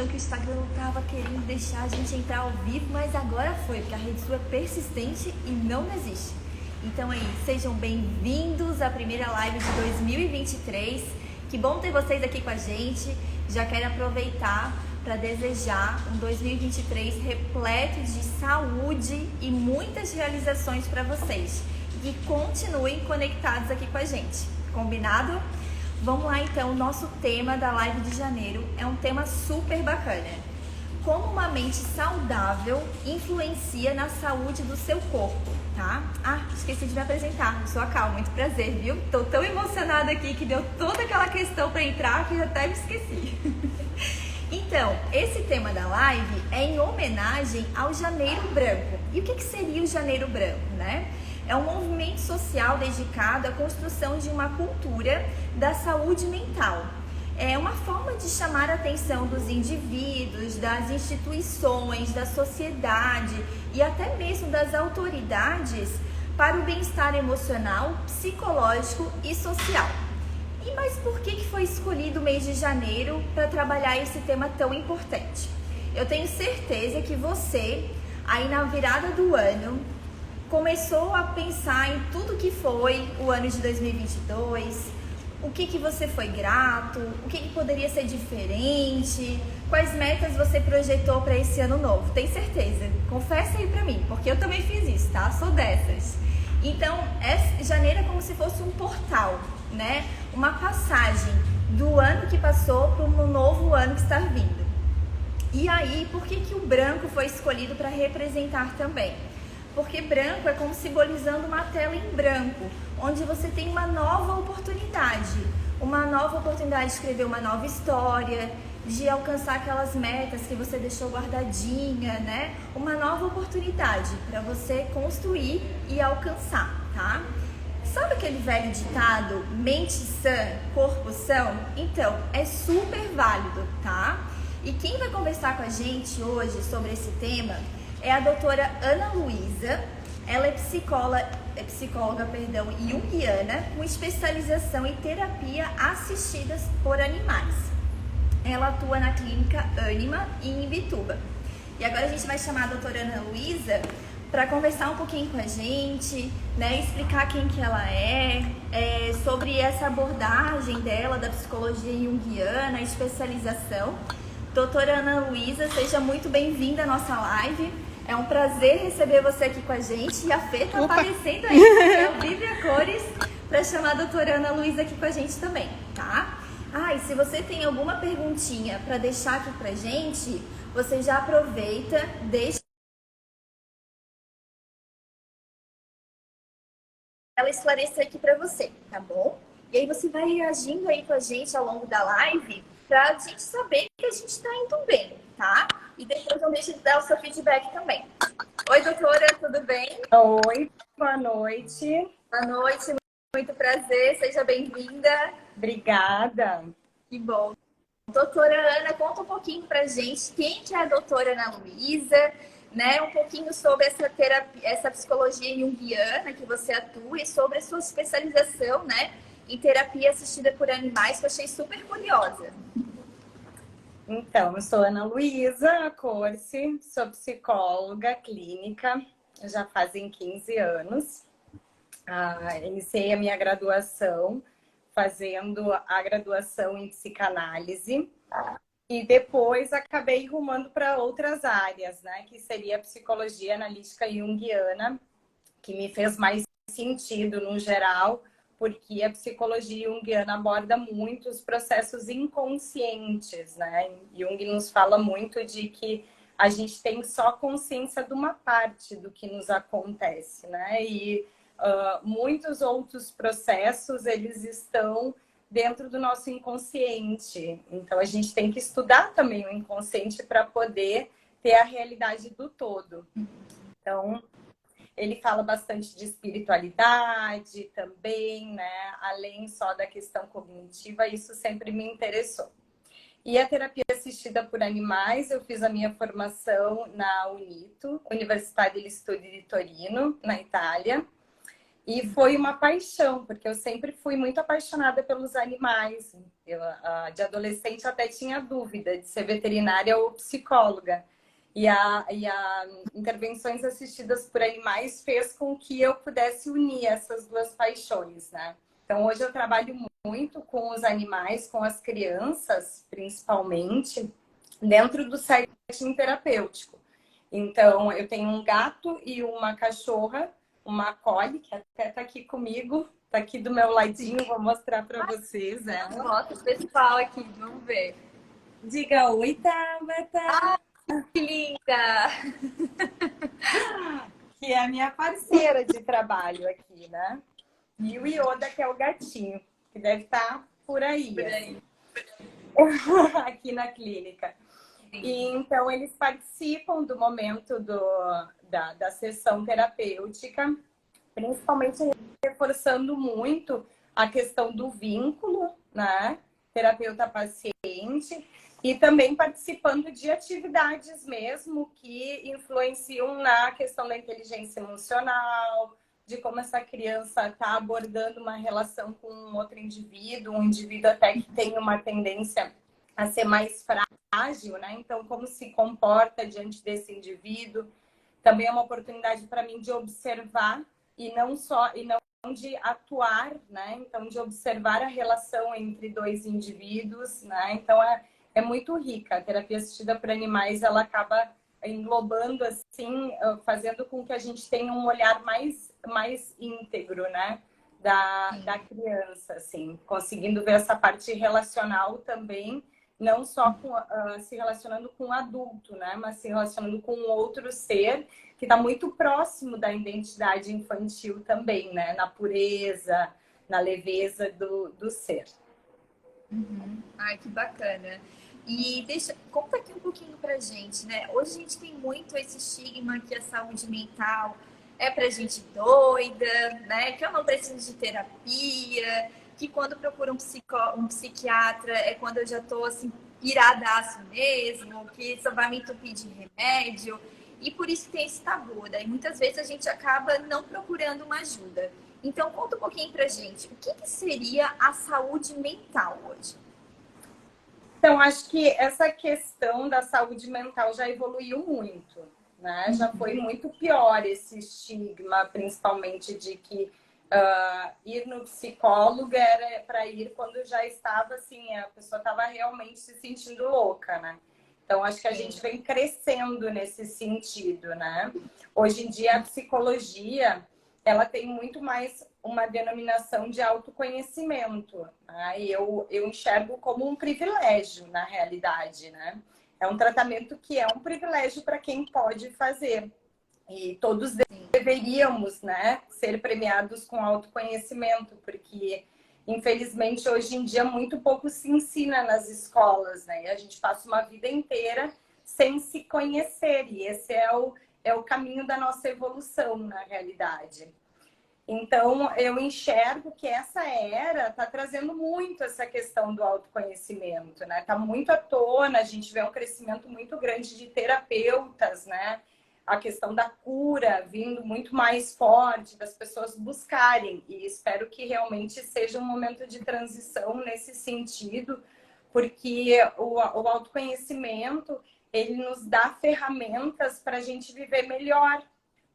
que o Instagram não tava querendo deixar a gente entrar ao vivo, mas agora foi, porque a rede sua é persistente e não desiste. Então aí, sejam bem-vindos à primeira live de 2023. Que bom ter vocês aqui com a gente. Já quero aproveitar para desejar um 2023 repleto de saúde e muitas realizações para vocês. E continuem conectados aqui com a gente. Combinado? Vamos lá então, o nosso tema da live de janeiro é um tema super bacana. Como uma mente saudável influencia na saúde do seu corpo, tá? Ah, esqueci de me apresentar, eu sou a Cal, muito prazer, viu? Tô tão emocionada aqui que deu toda aquela questão para entrar que eu até me esqueci. Então, esse tema da live é em homenagem ao Janeiro Branco. E o que seria o Janeiro Branco, né? É um movimento social dedicado à construção de uma cultura da saúde mental. É uma forma de chamar a atenção dos indivíduos, das instituições, da sociedade e até mesmo das autoridades para o bem-estar emocional, psicológico e social. E mas por que foi escolhido o mês de janeiro para trabalhar esse tema tão importante? Eu tenho certeza que você, aí na virada do ano, começou a pensar em tudo que foi o ano de 2022, o que você foi grato, o que poderia ser diferente, quais metas você projetou para esse ano novo. Tem certeza? Confessa aí para mim, porque eu também fiz isso, tá? Sou dessas. Então, janeiro é como se fosse um portal, né? Uma passagem do ano que passou para um novo ano que está vindo. E aí, por que o branco foi escolhido para representar também? Porque branco é como simbolizando uma tela em branco, onde você tem uma nova oportunidade de escrever uma nova história, de alcançar aquelas metas que você deixou guardadinha, né? Uma nova oportunidade para você construir e alcançar, tá? Sabe aquele velho ditado, mente sã, corpo são? Então, é super válido, tá? E quem vai conversar com a gente hoje sobre esse tema é a doutora Ana Luísa. Ela é psicóloga junguiana com especialização em terapia assistidas por animais. Ela atua na clínica Anima em Imbituba. E agora a gente vai chamar a doutora Ana Luísa para conversar um pouquinho com a gente, né, explicar quem que ela é, sobre essa abordagem dela da psicologia junguiana, a especialização. Doutora Ana Luísa, seja muito bem-vinda à nossa live. É um prazer receber você aqui com a gente. E a Fê tá aparecendo aí, eu vive a cores, para chamar a doutora Ana Luísa aqui com a gente também, tá? Ah, e se você tem alguma perguntinha para deixar aqui pra gente, você já aproveita, deixa ela esclarecer aqui para você, tá bom? E aí você vai reagindo aí com a gente ao longo da live pra gente saber que a gente tá indo bem, tá? E depois não deixe de dar o seu feedback também. Oi, doutora, tudo bem? Oi, boa noite. Boa noite, muito prazer, seja bem-vinda. Obrigada. Que bom. Doutora Ana, conta um pouquinho pra gente quem que é a doutora Ana Luísa, né? Um pouquinho sobre essa terapia, essa psicologia junguiana que você atua e sobre a sua especialização, né, em terapia assistida por animais, que eu achei super curiosa. Então, eu sou Ana Luísa Corsi, sou psicóloga clínica, já fazem 15 anos. Iniciei a minha graduação fazendo a graduação em psicanálise e depois acabei rumando para outras áreas, né? Que seria a psicologia analítica junguiana, que me fez mais sentido no geral, porque a psicologia junguiana aborda muito os processos inconscientes, né? Jung nos fala muito de que a gente tem só consciência de uma parte do que nos acontece, né? E muitos outros processos, eles estão dentro do nosso inconsciente. Então, a gente tem que estudar também o inconsciente para poder ter a realidade do todo. Então, ele fala bastante de espiritualidade também, né? Além só da questão cognitiva, isso sempre me interessou. E a terapia assistida por animais, eu fiz a minha formação na UNITO, Universidade degli Studi di Torino, na Itália. E foi uma paixão, porque eu sempre fui muito apaixonada pelos animais. De adolescente até tinha dúvida de ser veterinária ou psicóloga. E a intervenções assistidas por animais fez com que eu pudesse unir essas duas paixões, né? Então, hoje eu trabalho muito com os animais, com as crianças, principalmente, dentro do setting terapêutico. Então, eu tenho um gato e uma cachorra, uma Collie, que até tá aqui comigo, tá aqui do meu ladinho, vou mostrar para vocês ela. Mostra o pessoal aqui, vamos ver. Diga oi, Tabata! Que linda! Que é a minha parceira de trabalho aqui, né? E o Yoda, que é o gatinho, que deve estar por aí. Aqui na clínica. E, então, eles participam do momento da sessão terapêutica, principalmente reforçando muito a questão do vínculo, né? Terapeuta-paciente, e também participando de atividades mesmo que influenciam na questão da inteligência emocional, de como essa criança está abordando uma relação com um outro indivíduo, um indivíduo até que tem uma tendência a ser mais frágil, né? Então, como se comporta diante desse indivíduo. Também é uma oportunidade para mim de observar e não de atuar, né? Então, de observar a relação entre dois indivíduos, né? Então, é muito rica. A terapia assistida por animais, ela acaba englobando, assim, fazendo com que a gente tenha um olhar mais íntegro, né? Da criança, assim, conseguindo ver essa parte relacional também, não só se relacionando com o adulto, né? Mas se relacionando com um outro ser que está muito próximo da identidade infantil também, né? Na pureza, na leveza do ser. Uhum. Ai, que bacana. E conta aqui um pouquinho pra gente, né? Hoje a gente tem muito esse estigma que a saúde mental é pra gente doida, né? Que eu não preciso de terapia, que quando procuro um psiquiatra é quando eu já tô assim, piradaço mesmo, que só vai me entupir de remédio. E por isso tem esse tabu, daí muitas vezes a gente acaba não procurando uma ajuda. Então conta um pouquinho pra gente, o que seria a saúde mental hoje? Então, acho que essa questão da saúde mental já evoluiu muito, né? Já foi muito pior esse estigma, principalmente de que ir no psicólogo era para ir quando já estava assim, a pessoa estava realmente se sentindo louca, né? Então, acho que a gente vem crescendo nesse sentido, né? Hoje em dia, a psicologia, ela tem muito mais uma denominação de autoconhecimento, né? E eu enxergo como um privilégio, na realidade, né? É um tratamento que é um privilégio para quem pode fazer. E todos deveríamos, né, ser premiados com autoconhecimento, porque, infelizmente, hoje em dia, muito pouco se ensina nas escolas, né? E a gente passa uma vida inteira sem se conhecer, e esse é o caminho da nossa evolução, na realidade. Então, eu enxergo que essa era está trazendo muito essa questão do autoconhecimento, né? Está muito à tona, a gente vê um crescimento muito grande de terapeutas, né? A questão da cura vindo muito mais forte, das pessoas buscarem. E espero que realmente seja um momento de transição nesse sentido, porque o autoconhecimento, ele nos dá ferramentas para a gente viver melhor.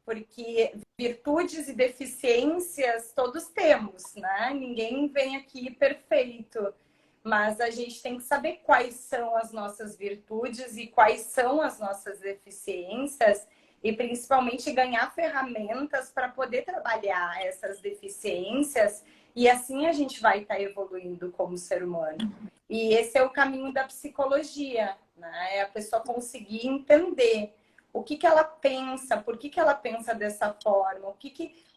Porque virtudes e deficiências todos temos, né? Ninguém vem aqui perfeito, mas a gente tem que saber quais são as nossas virtudes e quais são as nossas deficiências e principalmente ganhar ferramentas para poder trabalhar essas deficiências e assim a gente vai estar evoluindo como ser humano. E esse é o caminho da psicologia, né? É a pessoa conseguir entender o que ela pensa, por que ela pensa dessa forma,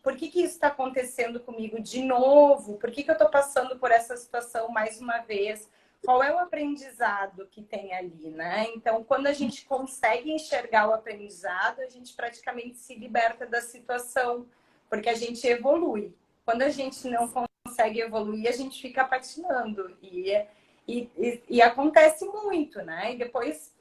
por que isso está acontecendo comigo de novo, por que eu estou passando por essa situação mais uma vez, qual é o aprendizado que tem ali, né? Então, quando a gente consegue enxergar o aprendizado, a gente praticamente se liberta da situação, porque a gente evolui. Quando a gente não consegue evoluir, a gente fica patinando, e acontece muito, né? E depois...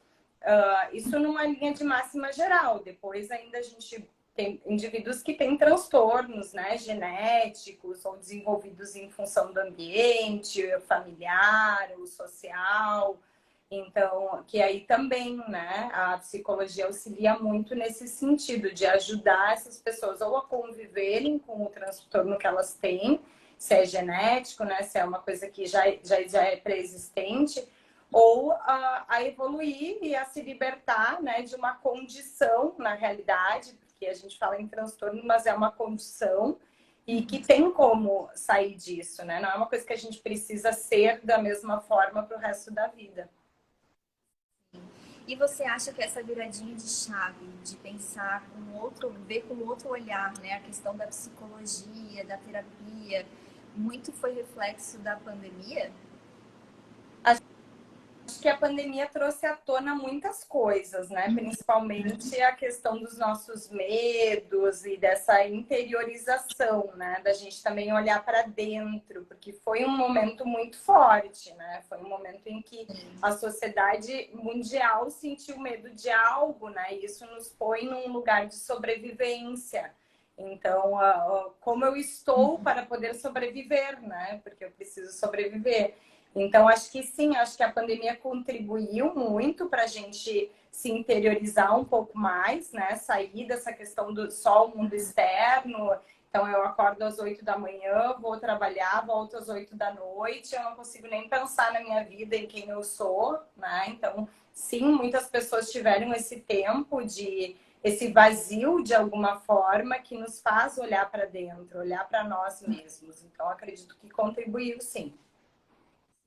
isso numa linha de máxima geral. Depois ainda a gente tem indivíduos que têm transtornos, né, genéticos ou desenvolvidos em função do ambiente familiar ou social. Então, que aí também, né, a psicologia auxilia muito nesse sentido de ajudar essas pessoas ou a conviverem com o transtorno que elas têm, se é genético, né, se é uma coisa que já é pré-existente, ou a evoluir e a se libertar, né, de uma condição, na realidade, porque a gente fala em transtorno, mas é uma condição e que tem como sair disso, né? Não é uma coisa que a gente precisa ser da mesma forma para o resto da vida. E você acha que essa viradinha de chave, de pensar com outro, ver com outro olhar, né, a questão da psicologia, da terapia, muito foi reflexo da pandemia? Acho que a pandemia trouxe à tona muitas coisas, né? Principalmente a questão dos nossos medos e dessa interiorização, né? Da gente também olhar para dentro, porque foi um momento muito forte, né? Foi um momento em que a sociedade mundial sentiu medo de algo, né? E isso nos põe num lugar de sobrevivência. Então, como eu estou para poder sobreviver, né? Porque eu preciso sobreviver. Então, acho que sim, acho que a pandemia contribuiu muito para a gente se interiorizar um pouco mais, né? Sair dessa questão do só o mundo externo. Então, eu acordo às 8 da manhã, vou trabalhar, volto às 8 da noite, eu não consigo nem pensar na minha vida, em quem eu sou, né? Então, sim, muitas pessoas tiveram esse tempo esse vazio de alguma forma que nos faz olhar para dentro, olhar para nós mesmos. Então, acredito que contribuiu, sim.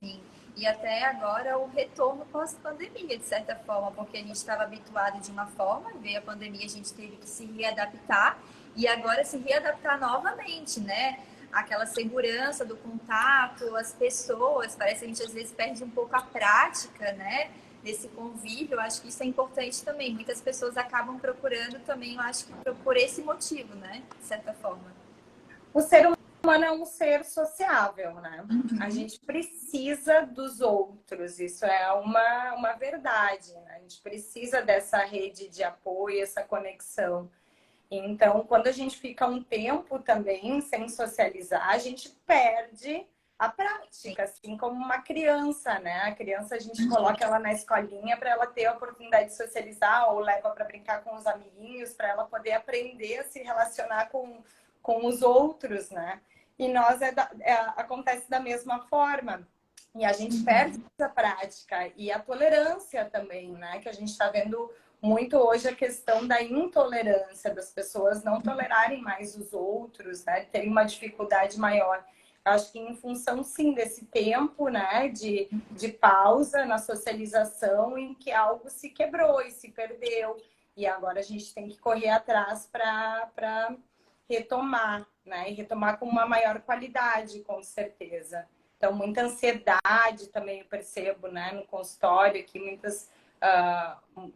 Sim. E até agora o retorno pós-pandemia, de certa forma, porque a gente estava habituado de uma forma, veio a pandemia, a gente teve que se readaptar e agora se readaptar novamente, né? Aquela segurança do contato, as pessoas, parece que a gente às vezes perde um pouco a prática, né? Desse convívio, eu acho que isso é importante também. Muitas pessoas acabam procurando também, eu acho que por esse motivo, né? De certa forma. O ser humano é um ser sociável, né? A gente precisa dos outros, isso é uma verdade, né? A gente precisa dessa rede de apoio, essa conexão. Então, quando a gente fica um tempo também sem socializar, a gente perde a prática, assim como uma criança, né? A criança a gente coloca ela na escolinha para ela ter a oportunidade de socializar ou leva para brincar com os amiguinhos, para ela poder aprender a se relacionar com os outros, né? E nós acontece da mesma forma. E a gente perde essa prática e a tolerância também, né? Que a gente está vendo muito hoje a questão da intolerância, das pessoas não tolerarem mais os outros, né? Terem uma dificuldade maior. Acho que em função, sim, desse tempo, né? De pausa na socialização em que algo se quebrou e se perdeu. E agora a gente tem que correr atrás para retomar, né? E retomar com uma maior qualidade, com certeza. Então, muita ansiedade também eu percebo, né? No consultório aqui,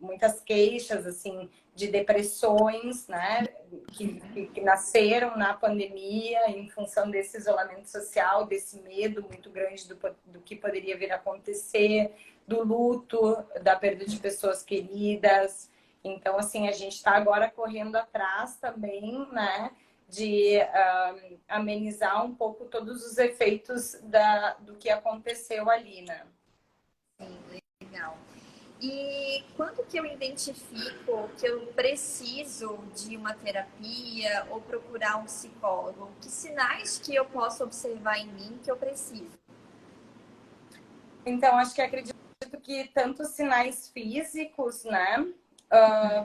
muitas queixas, assim, de depressões, né? Que nasceram na pandemia em função desse isolamento social, desse medo muito grande do que poderia vir a acontecer, do luto, da perda de pessoas queridas. Então, assim, a gente está agora correndo atrás também, né? De amenizar um pouco todos os efeitos do que aconteceu ali, né? Sim, legal. E quando que eu identifico que eu preciso de uma terapia ou procurar um psicólogo? Que sinais que eu posso observar em mim que eu preciso? Então, acho que acredito que tanto sinais físicos, né?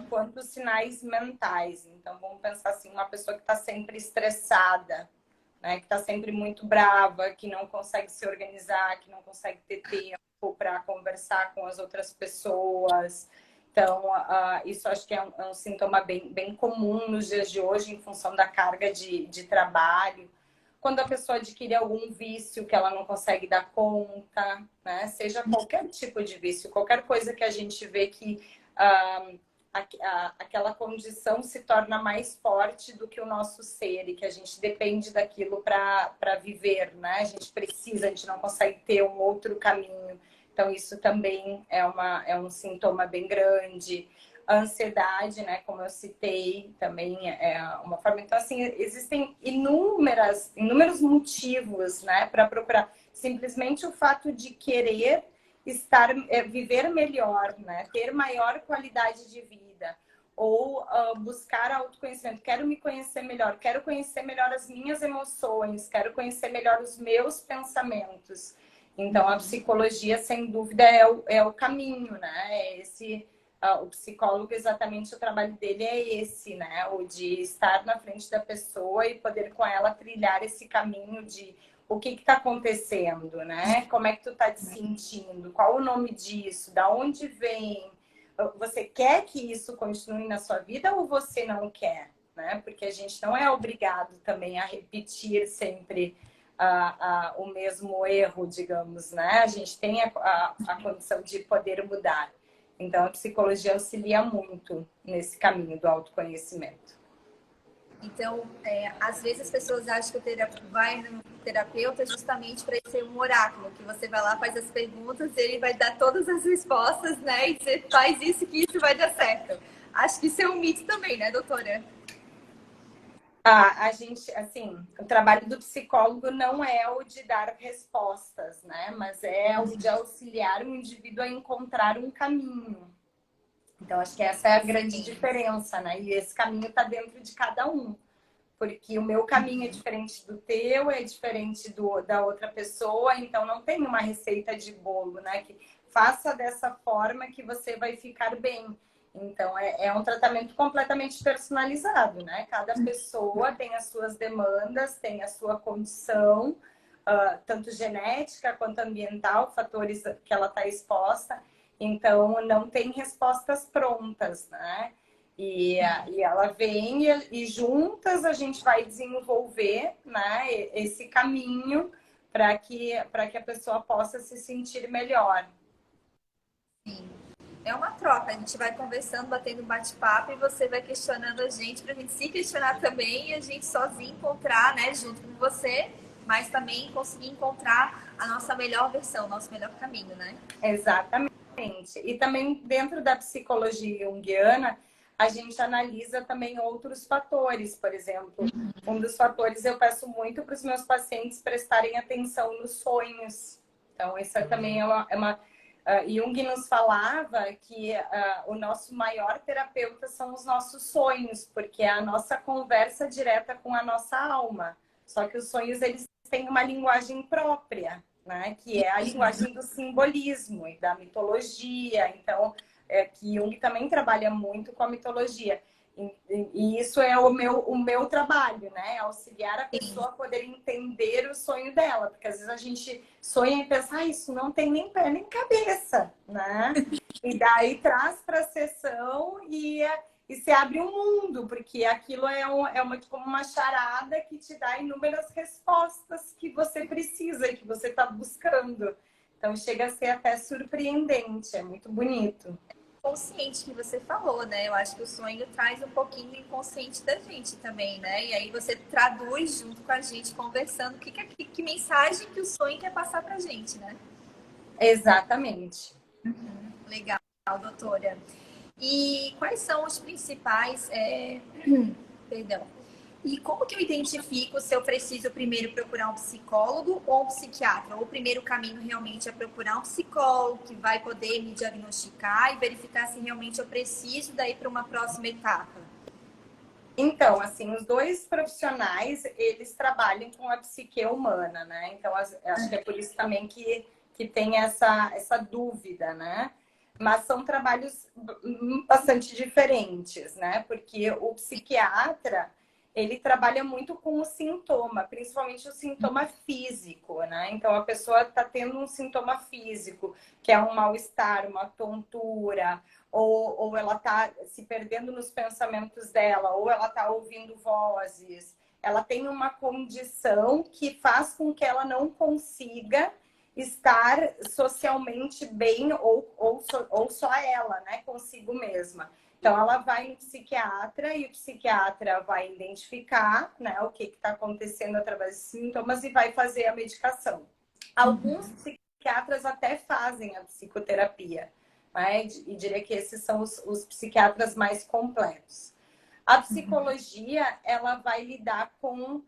Quanto sinais mentais. Então, vamos pensar assim, uma pessoa que está sempre estressada, né? Que está sempre muito brava, que não consegue se organizar, que não consegue ter tempo para conversar com as outras pessoas. Então, isso acho que é um sintoma bem comum nos dias de hoje, em função da carga de trabalho. Quando a pessoa adquire algum vício que ela não consegue dar conta, né? Seja qualquer tipo de vício, qualquer coisa que a gente vê que aquela condição se torna mais forte do que o nosso ser e que a gente depende daquilo para viver, né? A gente não consegue ter um outro caminho. Então, isso também é um sintoma bem grande. A ansiedade, né, como eu citei, também é uma forma. Então, assim, existem inúmeros motivos, né, para procurar. Simplesmente o fato de querer viver melhor, né, ter maior qualidade de vida, ou buscar autoconhecimento. Quero me conhecer melhor, quero conhecer melhor as minhas emoções, quero conhecer melhor os meus pensamentos. Então, a psicologia, sem dúvida, é o caminho, né? O psicólogo, exatamente, o trabalho dele é esse, né? O de estar na frente da pessoa e poder com ela trilhar esse caminho de o que está acontecendo, né? Como é que tu está te sentindo? Qual o nome disso? Da onde vem? Você quer que isso continue na sua vida ou você não quer, né? Porque a gente não é obrigado também a repetir sempre o mesmo erro, digamos, né? A gente tem a condição de poder mudar. Então, a psicologia auxilia muito nesse caminho do autoconhecimento. Então, às vezes as pessoas acham que o terapeuta vai no terapeuta justamente para ser um oráculo, que você vai lá, faz as perguntas, ele vai dar todas as respostas, né? E você faz isso que isso vai dar certo. Acho que isso é um mito também, né, doutora? A gente, assim, o trabalho do psicólogo não é o de dar respostas, né? Mas é o de auxiliar o indivíduo a encontrar um caminho. Então, acho que essa é a grande diferença, né? E esse caminho está dentro de cada um. Porque o meu caminho é diferente do teu, é diferente da outra pessoa, então não tem uma receita de bolo, né? Que faça dessa forma que você vai ficar bem. Então, é um tratamento completamente personalizado, né? Cada pessoa tem as suas demandas, tem a sua condição, tanto genética quanto ambiental, fatores que ela está exposta. Então, não tem respostas prontas, né? E ela vem e juntas a gente vai desenvolver, né, esse caminho para que a pessoa possa se sentir melhor. Sim. É uma troca, a gente vai conversando, batendo bate-papo e você vai questionando a gente para a gente se questionar também e a gente sozinho encontrar, né, junto com você, mas também conseguir encontrar a nossa melhor versão, o nosso melhor caminho, né? Exatamente. E também dentro da psicologia junguiana, a gente analisa também outros fatores. Por exemplo, um dos fatores eu peço muito para os meus pacientes prestarem atenção nos sonhos. Então, isso também Jung nos falava que o nosso maior terapeuta são os nossos sonhos, porque é a nossa conversa direta com a nossa alma. Só que os sonhos, eles têm uma linguagem própria, né? Que é a linguagem do simbolismo e da mitologia. Então, que Jung também trabalha muito com a mitologia. E isso é o meu trabalho, né? Auxiliar a pessoa a poder entender o sonho dela. Porque às vezes a gente sonha e pensa, isso não tem nem pé nem cabeça, né? E daí traz para a sessão e se abre um mundo, porque aquilo como uma charada que te dá inúmeras respostas que você precisa e que você está buscando. Então chega a ser até surpreendente, é muito bonito. Consciente que você falou, né? Eu acho que o sonho traz um pouquinho do inconsciente da gente também, né? E aí você traduz junto com a gente, conversando, que mensagem que o sonho quer passar pra gente, né? Exatamente. Legal, doutora. E quais são os principais... Perdão. E como que eu identifico se eu preciso primeiro procurar um psicólogo ou um psiquiatra? Ou o primeiro caminho realmente é procurar um psicólogo que vai poder me diagnosticar e verificar se realmente eu preciso daí para uma próxima etapa? Então, assim, os dois profissionais, eles trabalham com a psique humana, né? Então, acho que é por isso também que tem essa dúvida, né? Mas são trabalhos bastante diferentes, né? Porque o psiquiatra, ele trabalha muito com o sintoma, principalmente o sintoma físico, né? Então, a pessoa está tendo um sintoma físico, que é um mal-estar, uma tontura, ou ela está se perdendo nos pensamentos dela, ou ela está ouvindo vozes. Ela tem uma condição que faz com que ela não consiga estar socialmente bem, ou só ela, né, consigo mesma. Então, ela vai no psiquiatra e o psiquiatra vai identificar, né, o que está acontecendo através dos sintomas e vai fazer a medicação. Alguns psiquiatras até fazem a psicoterapia, né? E diria que esses são os psiquiatras mais completos. A psicologia, ela vai lidar com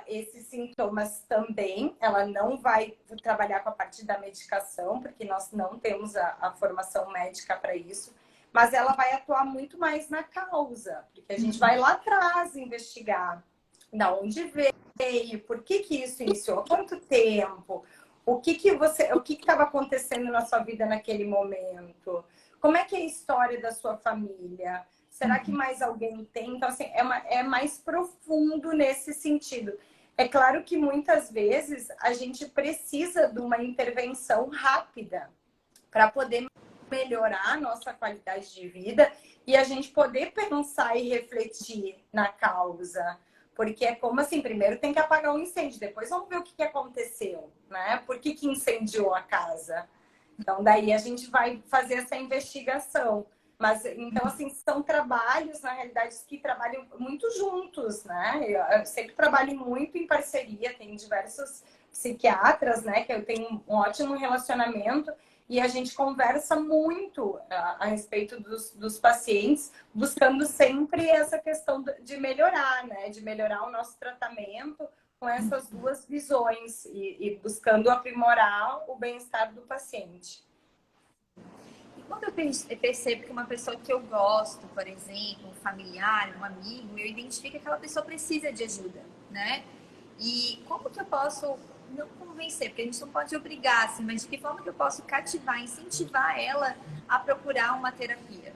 esses sintomas também. Ela não vai trabalhar com a parte da medicação, porque nós não temos a formação médica para isso. Mas ela vai atuar muito mais na causa, porque a gente vai lá atrás investigar da onde veio, por que que isso iniciou, há quanto tempo, o que estava acontecendo na sua vida naquele momento, como é que é a história da sua família, será que mais alguém tem? Então, assim, é mais profundo nesse sentido. É claro que muitas vezes a gente precisa de uma intervenção rápida para poder melhorar a nossa qualidade de vida e a gente poder pensar e refletir na causa. Porque é como assim, primeiro tem que apagar o incêndio, depois vamos ver o que aconteceu, né? Por que incendiou a casa? Então, daí a gente vai fazer essa investigação. Mas, então, assim, são trabalhos, na realidade, que trabalham muito juntos, né? Eu sempre trabalho muito em parceria, tem diversos psiquiatras, né? Que eu tenho um ótimo relacionamento e a gente conversa muito a respeito dos pacientes, buscando sempre essa questão de melhorar, né? De melhorar o nosso tratamento com essas duas visões e buscando aprimorar o bem-estar do paciente. E quando eu percebo que uma pessoa que eu gosto, por exemplo, um familiar, um amigo, eu identifico que aquela pessoa precisa de ajuda, né? E como que eu posso, não convencer, porque a gente não pode obrigar, assim, mas de que forma que eu posso cativar, incentivar ela a procurar uma terapia?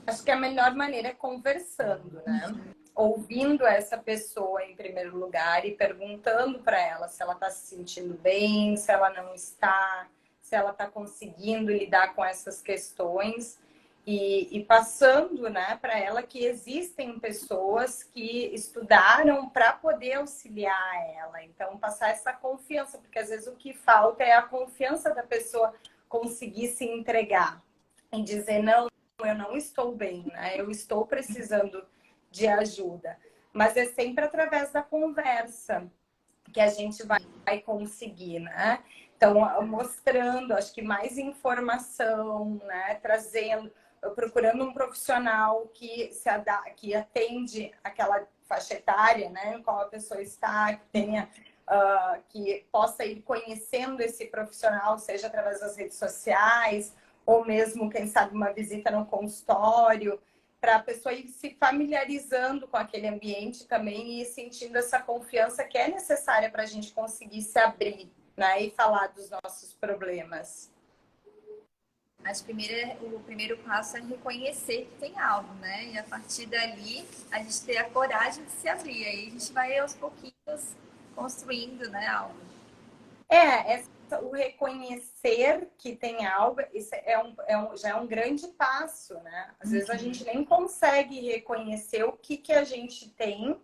Acho que a melhor maneira é conversando, né? Ouvindo essa pessoa em primeiro lugar e perguntando para ela se ela está se sentindo bem, se ela não está, se ela está conseguindo lidar com essas questões e passando, né, para ela que existem pessoas que estudaram para poder auxiliar ela. Então, passar essa confiança, porque às vezes o que falta é a confiança da pessoa conseguir se entregar e dizer não, eu não estou bem, né? Eu estou precisando de ajuda. Mas é sempre através da conversa que a gente vai conseguir, né? Então, mostrando, acho que mais informação, né? Trazendo, procurando um profissional que que atende aquela faixa etária, né? Em qual a pessoa está, que tenha que possa ir conhecendo esse profissional, seja através das redes sociais, ou mesmo, quem sabe, uma visita no consultório, para a pessoa ir se familiarizando com aquele ambiente também e sentindo essa confiança que é necessária para a gente conseguir se abrir, né, e falar dos nossos problemas. Acho que o primeiro passo é reconhecer que tem algo, né? E a partir dali, a gente ter a coragem de se abrir. Aí a gente vai aos pouquinhos construindo, né, algo. O reconhecer que tem algo, isso já é um grande passo, né? Às vezes a gente nem consegue reconhecer o que a gente tem,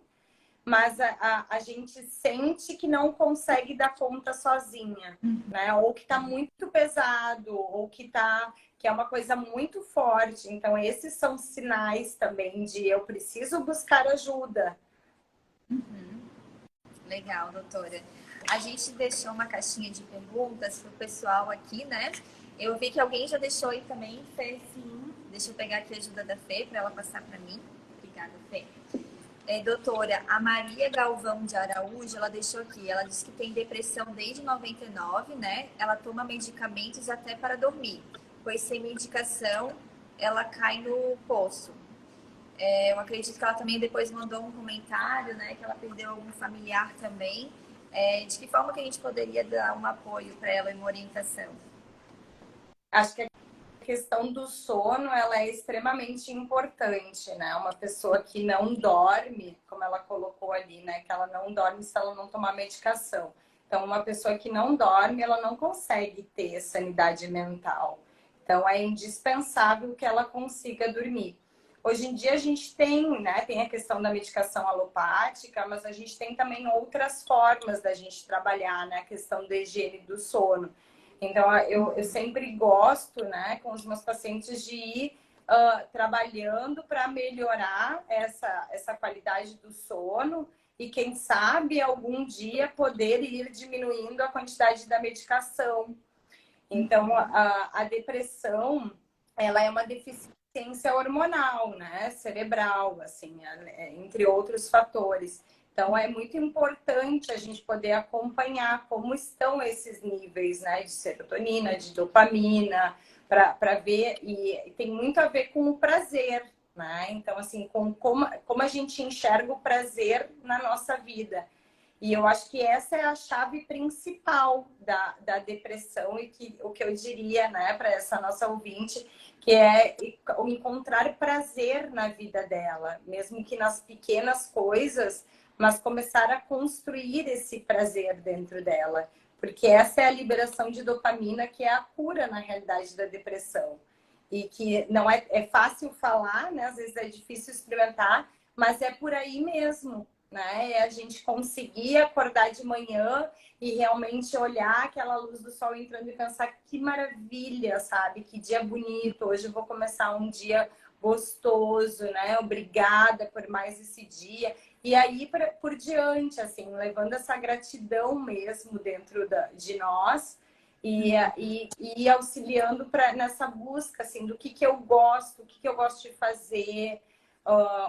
mas a gente sente que não consegue dar conta sozinha, né? Ou que tá muito pesado, ou que é uma coisa muito forte. Então, esses são sinais também de eu preciso buscar ajuda. Legal, doutora. A gente deixou uma caixinha de perguntas pro pessoal aqui, né? Eu vi que alguém já deixou aí também, Fê. Sim. Deixa eu pegar aqui a ajuda da Fê para ela passar para mim. Obrigada, Fê. Doutora, a Maria Galvão de Araújo, ela deixou aqui. Ela disse que tem depressão desde 99, né? Ela toma medicamentos até para dormir, pois sem medicação ela cai no poço. Eu acredito que ela também depois mandou um comentário, né? Que ela perdeu algum familiar também. De que forma que a gente poderia dar um apoio para ela e uma orientação? Acho que a questão do sono, ela é extremamente importante, né? Uma pessoa que não dorme, como ela colocou ali, né? Que ela não dorme se ela não tomar medicação. Então, uma pessoa que não dorme, ela não consegue ter sanidade mental. Então, é indispensável que ela consiga dormir. Hoje em dia a gente tem, né? Tem a questão da medicação alopática, mas a gente tem também outras formas da gente trabalhar, né? A questão da higiene do sono. Então, eu sempre gosto, né, com os meus pacientes de ir trabalhando para melhorar essa qualidade do sono e quem sabe algum dia poder ir diminuindo a quantidade da medicação. Então, a depressão, ela é uma deficiência hormonal, né? Cerebral, assim, entre outros fatores. Então, é muito importante a gente poder acompanhar como estão esses níveis, né? De serotonina, de dopamina, para ver, e tem muito a ver com o prazer, né? Então, assim, como a gente enxerga o prazer na nossa vida. E eu acho que essa é a chave principal da depressão e o que eu diria, né, para essa nossa ouvinte, que é o encontrar prazer na vida dela, mesmo que nas pequenas coisas, mas começar a construir esse prazer dentro dela, porque essa é a liberação de dopamina que é a cura, na realidade, da depressão. E que não é fácil falar, né, às vezes é difícil experimentar, mas é por aí mesmo. Né? É a gente conseguir acordar de manhã e realmente olhar aquela luz do sol entrando e pensar que maravilha, sabe? Que dia bonito, hoje eu vou começar um dia gostoso, né? Obrigada por mais esse dia. E aí, por diante, assim, levando essa gratidão mesmo dentro de nós e auxiliando nessa busca, assim, do que eu gosto, o que eu gosto de fazer,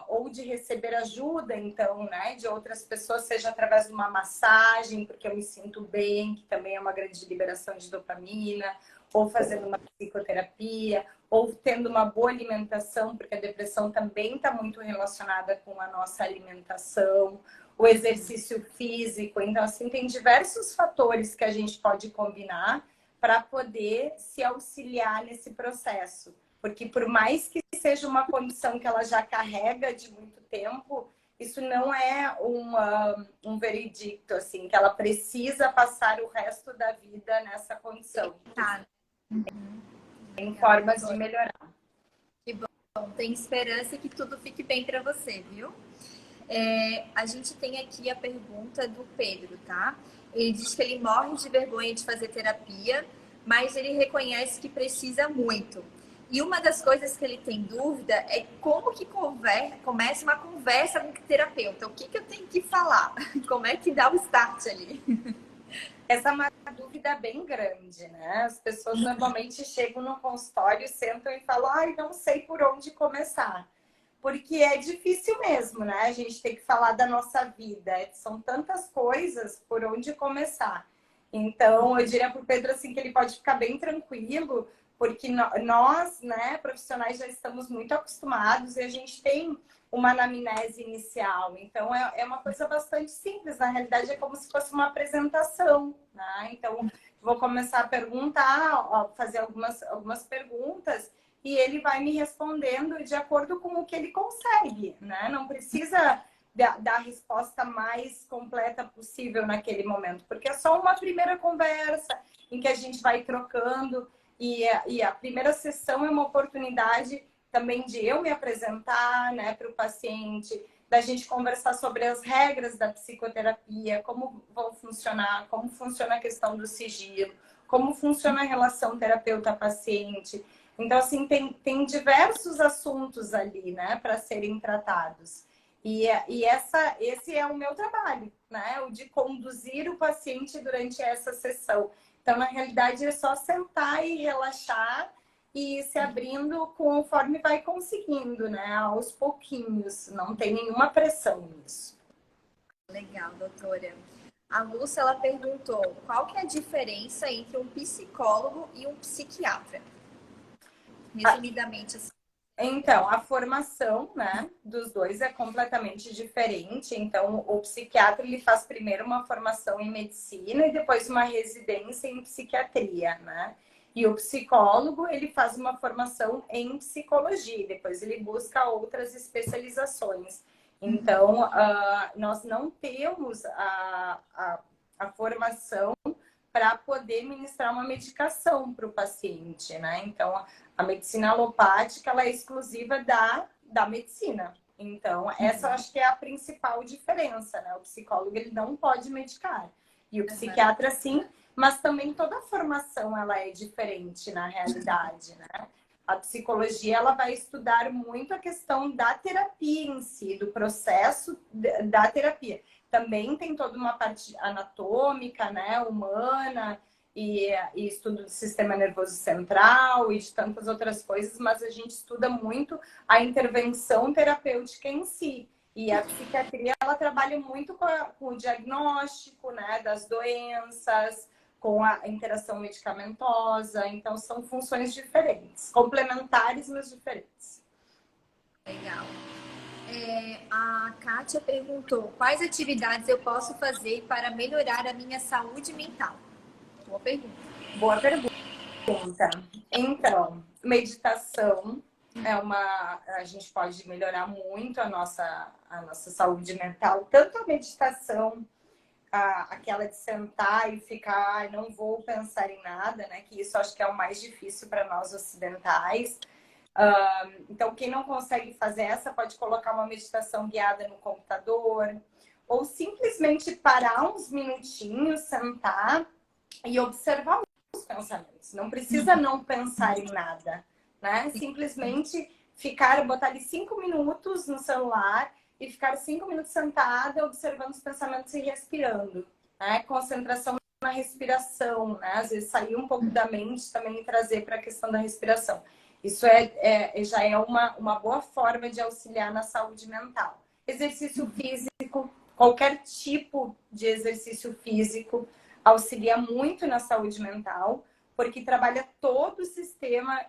ou de receber ajuda, então, né, de outras pessoas, seja através de uma massagem, porque eu me sinto bem, que também é uma grande liberação de dopamina, ou fazendo uma psicoterapia, ou tendo uma boa alimentação, porque a depressão também está muito relacionada com a nossa alimentação, o exercício físico. Então, assim, tem diversos fatores que a gente pode combinar para poder se auxiliar nesse processo. Porque por mais que seja uma condição que ela já carrega de muito tempo, isso não é um veredicto, assim, que ela precisa passar o resto da vida nessa condição. Tá. Tem formas de melhorar. Que bom, tem esperança que tudo fique bem para você, viu? A gente tem aqui a pergunta do Pedro, tá? Ele diz que ele morre de vergonha de fazer terapia, mas ele reconhece que precisa muito. E uma das coisas que ele tem dúvida é como que começa uma conversa com o terapeuta. O que eu tenho que falar? Como é que dá o start ali? Essa é uma dúvida bem grande, né? As pessoas normalmente chegam no consultório, sentam e falam, ai, não sei por onde começar. Porque é difícil mesmo, né? A gente tem que falar da nossa vida. São tantas coisas por onde começar. Então, eu diria para o Pedro assim, que ele pode ficar bem tranquilo, porque nós, né, profissionais, já estamos muito acostumados e a gente tem uma anamnese inicial. Então, é uma coisa bastante simples. Na realidade, é como se fosse uma apresentação, né? Então, vou começar a perguntar, fazer algumas perguntas e ele vai me respondendo de acordo com o que ele consegue, né? Não precisa dar a resposta mais completa possível naquele momento, porque é só uma primeira conversa em que a gente vai trocando e a primeira sessão é uma oportunidade também de eu me apresentar, né, para o paciente, da gente conversar sobre as regras da psicoterapia, como vão funcionar, como funciona a questão do sigilo, como funciona a relação terapeuta-paciente. Então, assim, tem diversos assuntos ali, né, para serem tratados. E esse é o meu trabalho, né, o de conduzir o paciente durante essa sessão. Então, na realidade, é só sentar e relaxar e se abrindo conforme vai conseguindo, né? Aos pouquinhos. Não tem nenhuma pressão nisso. Legal, doutora. A Lúcia, ela perguntou qual que é a diferença entre um psicólogo e um psiquiatra? Resumidamente, assim. Então, a formação, né, dos dois é completamente diferente. Então, o psiquiatra, ele faz primeiro uma formação em medicina e depois uma residência em psiquiatria, né? E o psicólogo, ele faz uma formação em psicologia, depois ele busca outras especializações. Então, nós não temos a formação para poder ministrar uma medicação para o paciente, né? Então, a medicina alopática, ela é exclusiva da medicina. Então, essa eu acho que é a principal diferença, né? O psicólogo, ele não pode medicar. E o psiquiatra, sim, mas também toda a formação, ela é diferente na realidade, né? A psicologia, ela vai estudar muito a questão da terapia em si, do processo da terapia. também tem toda uma parte anatômica, né, humana, e estudo do sistema nervoso central e de tantas outras coisas, mas a gente estuda muito a intervenção terapêutica em si. E a psiquiatria, ela trabalha muito com o diagnóstico, né, das doenças, com a interação medicamentosa. Então, são funções diferentes, complementares, mas diferentes. Legal. A Kátia perguntou: quais atividades eu posso fazer para melhorar a minha saúde mental? Boa pergunta. Boa pergunta. Então, meditação é a gente pode melhorar muito a nossa saúde mental. Tanto a meditação, aquela de sentar e ficar, não vou pensar em nada, né? Que isso acho que é o mais difícil para nós ocidentais. Então, quem não consegue fazer essa, pode colocar uma meditação guiada no computador, ou simplesmente parar uns minutinhos, sentar e observar os pensamentos. Não precisa não pensar em nada, né? Simplesmente botar ali 5 minutos no celular e ficar 5 minutos sentada, observando os pensamentos e respirando, né? Concentração na respiração, né? Às vezes sair um pouco da mente também e trazer para a questão da respiração. Isso já é uma boa forma de auxiliar na saúde mental. Exercício físico, qualquer tipo de exercício físico auxilia muito na saúde mental, porque trabalha todo o sistema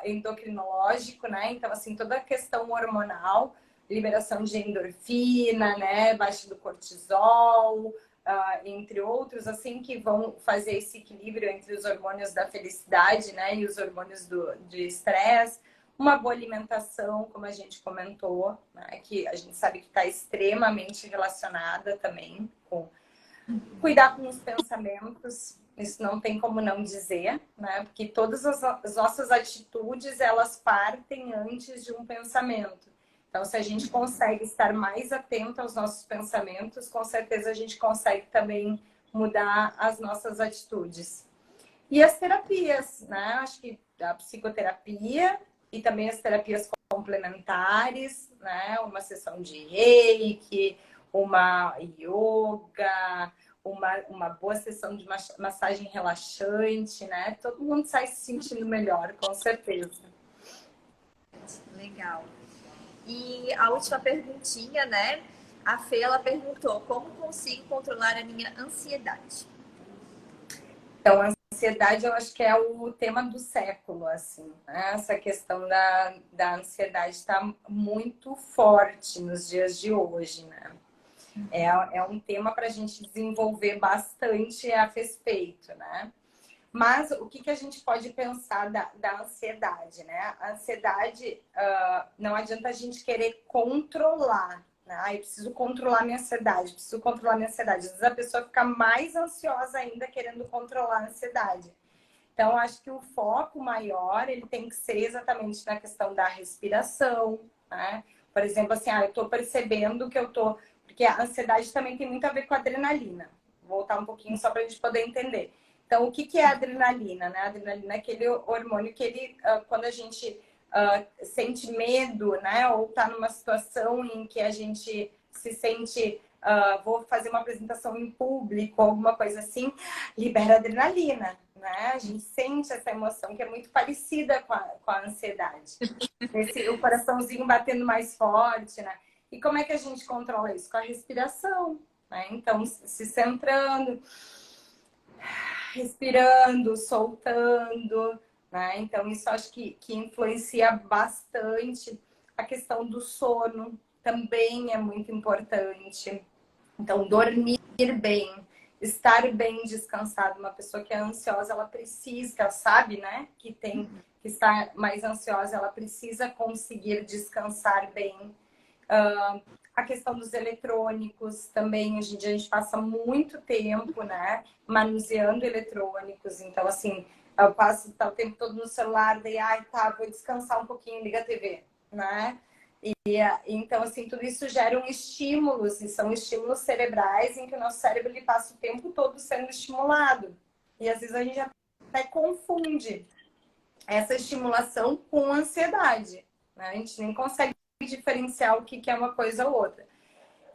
endocrinológico, né? Então, assim, toda a questão hormonal, liberação de endorfina, né? Baixa do cortisol, entre outros, assim, que vão fazer esse equilíbrio entre os hormônios da felicidade, né? E os hormônios do estresse. Uma boa alimentação, como a gente comentou, né? Que a gente sabe que está extremamente relacionada também com cuidar com os pensamentos. Isso não tem como não dizer, né? Porque todas as nossas atitudes, elas partem antes de um pensamento. Então, se a gente consegue estar mais atento aos nossos pensamentos, com certeza a gente consegue também mudar as nossas atitudes. E as terapias, né? Acho que a psicoterapia e também as terapias complementares, né? Uma sessão de reiki, uma yoga, uma boa sessão de massagem relaxante, né? Todo mundo sai se sentindo melhor, com certeza. Legal. E a última perguntinha, né? A Fê, ela perguntou: como consigo controlar a minha ansiedade? Então, a ansiedade, eu acho que é o tema do século, assim, né? Essa questão da ansiedade está muito forte nos dias de hoje, né? É um tema para a gente desenvolver bastante a respeito, né? Mas o que a gente pode pensar da ansiedade, né? A ansiedade, não adianta a gente querer controlar, né? Eu preciso controlar minha ansiedade, preciso controlar minha ansiedade. Às vezes a pessoa fica mais ansiosa ainda querendo controlar a ansiedade. Então, acho que o foco maior, ele tem que ser exatamente na questão da respiração, né? Por exemplo, assim, eu tô percebendo que eu tô... Porque a ansiedade também tem muito a ver com a adrenalina. Vou voltar um pouquinho só para a gente poder entender. Então, o que é a adrenalina, né? A adrenalina é aquele hormônio que quando a gente sente medo, né? Ou está numa situação em que a gente se sente, vou fazer uma apresentação em público, alguma coisa assim, libera adrenalina, né? A gente sente essa emoção que é muito parecida com a ansiedade. O coraçãozinho batendo mais forte, né? E como é que a gente controla isso? Com a respiração, né? Então, se centrando, respirando, soltando, né? Então, isso acho que influencia bastante. A questão do sono também é muito importante. Então, dormir bem, estar bem descansado. Uma pessoa que é ansiosa, ela precisa, ela sabe, né? Que está mais ansiosa, ela precisa conseguir descansar bem. A questão dos eletrônicos também, hoje em dia a gente passa muito tempo, né, manuseando eletrônicos. Então, assim, eu passo o tempo todo no celular, daí, vou descansar um pouquinho, liga a TV, né? Então, assim, tudo isso gera estímulos, e são estímulos cerebrais em que o nosso cérebro ele passa o tempo todo sendo estimulado. E às vezes a gente até confunde essa estimulação com ansiedade, né? A gente nem consegue diferenciar o que é uma coisa ou outra.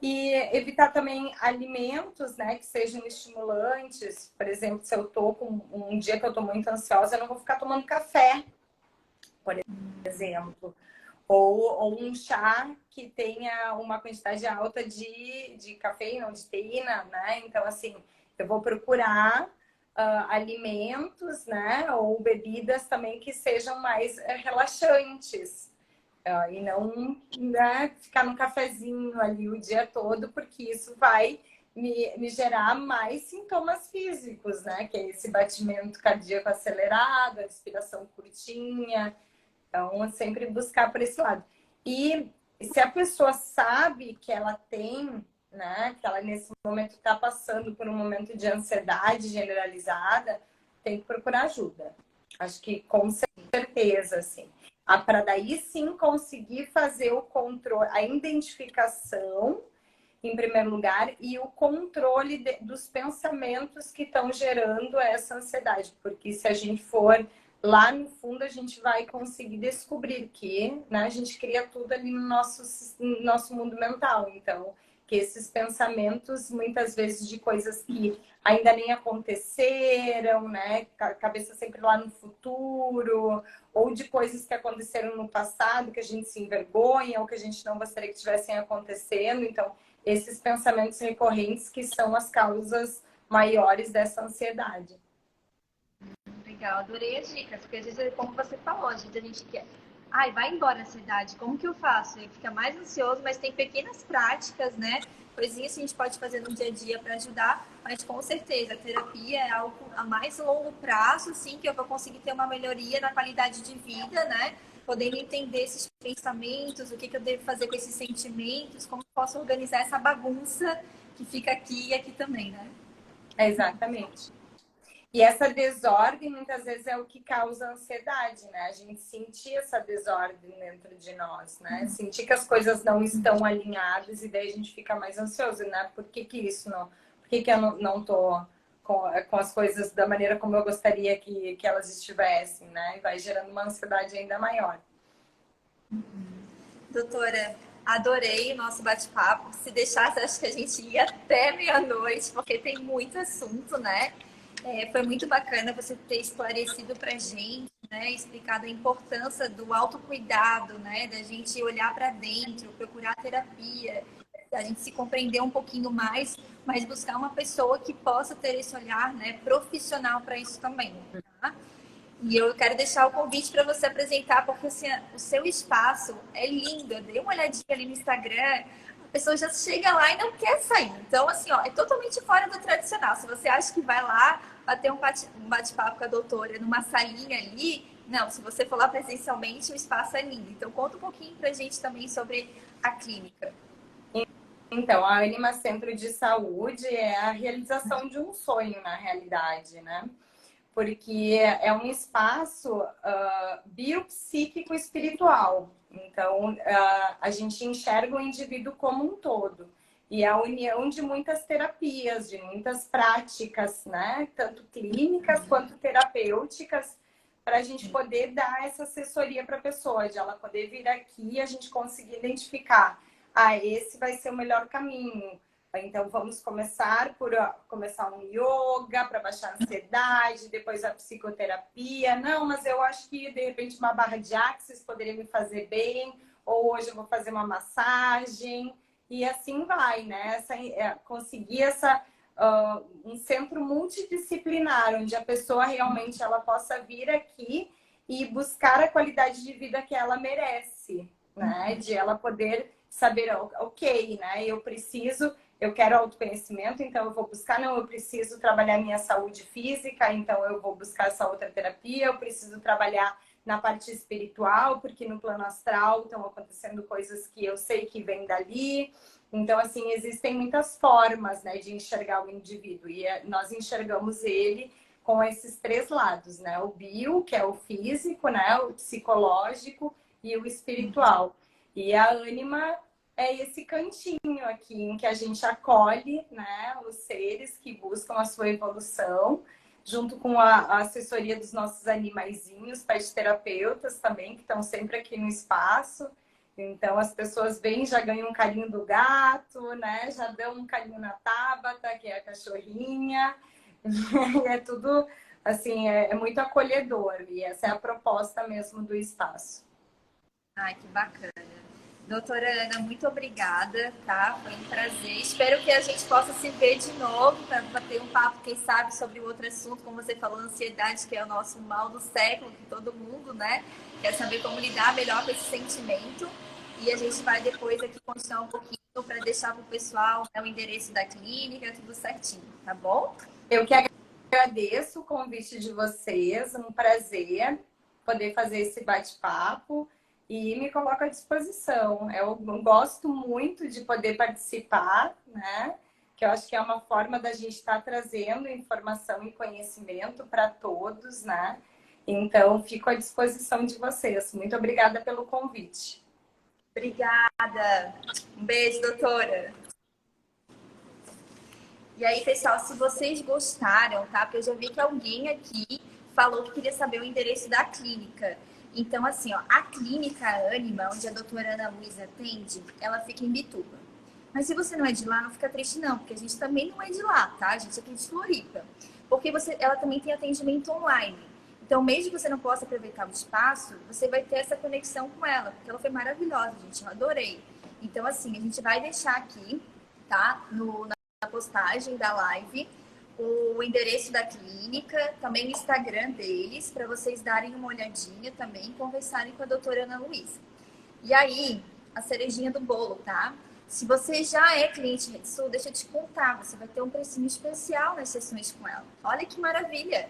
E evitar também alimentos, né, que sejam estimulantes. Por exemplo, se eu tô com um dia que eu tô muito ansiosa, eu não vou ficar tomando café, por exemplo. Ou um chá que tenha uma quantidade alta de cafeína ou de teína, né? Então, assim, eu vou procurar alimentos, né? Ou bebidas também que sejam mais relaxantes. E não, né, ficar no cafezinho ali o dia todo, porque isso vai me gerar mais sintomas físicos, né? Que é esse batimento cardíaco acelerado, a respiração curtinha. Então, sempre buscar por esse lado. E se a pessoa sabe que ela tem, né, que ela nesse momento está passando por um momento de ansiedade generalizada, tem que procurar ajuda. Acho que com certeza, assim. Para daí sim conseguir fazer o controle, a identificação, em primeiro lugar, e o controle dos pensamentos que estão gerando essa ansiedade. Porque se a gente for lá no fundo, a gente vai conseguir descobrir que, né, a gente cria tudo ali no nosso mundo mental. Então, que esses pensamentos, muitas vezes, de coisas que ainda nem aconteceram, né? Cabeça sempre lá no futuro, ou de coisas que aconteceram no passado, que a gente se envergonha, ou que a gente não gostaria que estivessem acontecendo. Então, esses pensamentos recorrentes que são as causas maiores dessa ansiedade. Legal, adorei as dicas, porque às vezes, como você falou, às vezes a gente quer. Ai, vai embora a ansiedade, como que eu faço? Ele fica mais ansioso, mas tem pequenas práticas, né? Coisinhas que a gente pode fazer no dia a dia para ajudar, mas com certeza a terapia é algo a mais longo prazo, sim, que eu vou conseguir ter uma melhoria na qualidade de vida, né? Podendo entender esses pensamentos, o que, que eu devo fazer com esses sentimentos, como eu posso organizar essa bagunça que fica aqui e aqui também, né? Exatamente. E essa desordem muitas vezes é o que causa ansiedade, né? A gente sentir essa desordem dentro de nós, né? Sentir que as coisas não estão alinhadas e daí a gente fica mais ansioso, né? Por que que isso não... Por que que eu não tô com as coisas da maneira como eu gostaria que elas estivessem, né? E vai gerando uma ansiedade ainda maior. Doutora, adorei o nosso bate-papo. Se deixasse, acho que a gente ia até meia-noite, porque tem muito assunto, né? Foi muito bacana você ter esclarecido para a gente, né? Explicado a importância do autocuidado, né? Da gente olhar para dentro, procurar terapia, da gente se compreender um pouquinho mais, mas buscar uma pessoa que possa ter esse olhar, né? Profissional para isso também, tá? E eu quero deixar o convite para você apresentar, porque assim, o seu espaço é lindo. Eu dei uma olhadinha ali no Instagram, a pessoa já chega lá e não quer sair. Então, assim, ó, é totalmente fora do tradicional. Se você acha que vai lá bater um bate-papo com a doutora numa salinha ali, não, se você for lá presencialmente, o espaço é lindo. Então, conta um pouquinho pra gente também sobre a clínica. Então, a Anima Centro de Saúde é a realização de um sonho, na realidade, né? Porque é um espaço biopsíquico espiritual. Então, a gente enxerga o indivíduo como um todo. E é a união de muitas terapias, de muitas práticas, né? Tanto clínicas quanto terapêuticas, para a gente poder dar essa assessoria para a pessoa, de ela poder vir aqui e a gente conseguir identificar, esse vai ser o melhor caminho. Então, vamos começar por começar um yoga para baixar a ansiedade, depois a psicoterapia. Não, mas eu acho que, de repente, uma barra de axis poderia me fazer bem, ou hoje eu vou fazer uma massagem, e assim vai, né? Conseguir um centro multidisciplinar, onde a pessoa realmente ela possa vir aqui e buscar a qualidade de vida que ela merece, né? De ela poder saber, ok, né? Eu quero autoconhecimento, então eu vou buscar, não, eu preciso trabalhar minha saúde física, então eu vou buscar essa outra terapia, eu preciso trabalhar na parte espiritual, porque no plano astral estão acontecendo coisas que eu sei que vêm dali. Então, assim, existem muitas formas, né, de enxergar o indivíduo, e nós enxergamos ele com esses três lados, né? O bio, que é o físico, né? O psicológico e o espiritual. E a ânima é esse cantinho aqui em que a gente acolhe, né, os seres que buscam a sua evolução, junto com a assessoria dos nossos animaizinhos, pet terapeutas também, que estão sempre aqui no espaço. Então, as pessoas vêm, já ganham um carinho do gato, né? Já dão um carinho na Tabata, que é a cachorrinha. É tudo, assim, é muito acolhedor. E essa é a proposta mesmo do espaço. Ai, que bacana. Doutora Ana, muito obrigada, tá? Foi um prazer. Espero que a gente possa se ver de novo para bater um papo, quem sabe, sobre outro assunto, como você falou, ansiedade, que é o nosso mal do século, que todo mundo, né, quer saber como lidar melhor com esse sentimento. E a gente vai depois aqui continuar um pouquinho para deixar para o pessoal, né, o endereço da clínica, tudo certinho, tá bom? Eu que agradeço o convite de vocês, um prazer poder fazer esse bate-papo e me coloco à disposição. Eu gosto muito de poder participar, né? Que eu acho que é uma forma da gente estar trazendo informação e conhecimento para todos, né? Então, fico à disposição de vocês. Muito obrigada pelo convite. Obrigada. Um beijo, doutora. E aí, pessoal, se vocês gostaram, tá? Porque eu já vi que alguém aqui falou que queria saber o endereço da clínica. Então, assim, ó, a clínica Anima, onde a doutora Ana Luísa atende, ela fica em Bituba. Mas se você não é de lá, não fica triste não, porque a gente também não é de lá, tá? A gente é aqui de Floripa. Porque ela também tem atendimento online. Então, mesmo que você não possa aproveitar o espaço, você vai ter essa conexão com ela, porque ela foi maravilhosa, gente, eu adorei. Então, assim, a gente vai deixar aqui, tá? Na postagem da live, o endereço da clínica, também o Instagram deles, para vocês darem uma olhadinha também e conversarem com a doutora Ana Luísa. E aí, a cerejinha do bolo, tá? Se você já é cliente RedSul, deixa eu te contar, você vai ter um precinho especial nas sessões com ela. Olha que maravilha!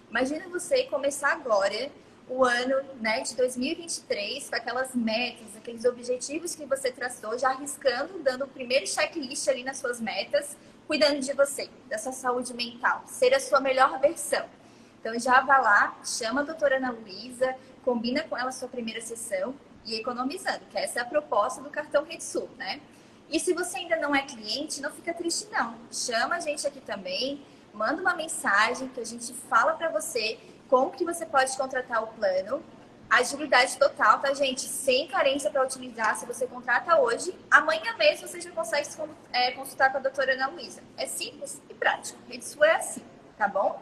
Imagina você começar agora o ano, né, de 2023 com aquelas metas, aqueles objetivos que você traçou, já arriscando, dando o primeiro checklist ali nas suas metas, cuidando de você, da sua saúde mental, ser a sua melhor versão. Então já vá lá, chama a doutora Ana Luísa, combina com ela a sua primeira sessão e economizando, que essa é a proposta do cartão RedSul, né? E se você ainda não é cliente, não fica triste não. Chama a gente aqui também, manda uma mensagem que a gente fala para você como que você pode contratar o plano. Agilidade total, tá, gente? Sem carência para utilizar. Se você contrata hoje, amanhã mesmo você já consegue consultar com a doutora Ana Luísa. É simples e prático. Isso é assim, tá bom?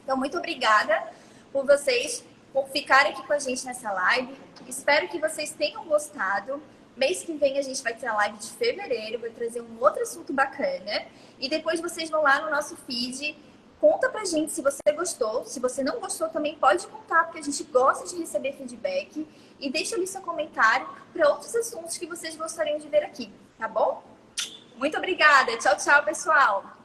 Então, muito obrigada por vocês por ficarem aqui com a gente nessa live. Espero que vocês tenham gostado. Mês que vem a gente vai ter a live de fevereiro, vai trazer um outro assunto bacana. E depois vocês vão lá no nosso feed, conta pra gente se você gostou. Se você não gostou, também pode contar, porque a gente gosta de receber feedback. E deixa ali seu comentário para outros assuntos que vocês gostariam de ver aqui, tá bom? Muito obrigada. Tchau, tchau, pessoal.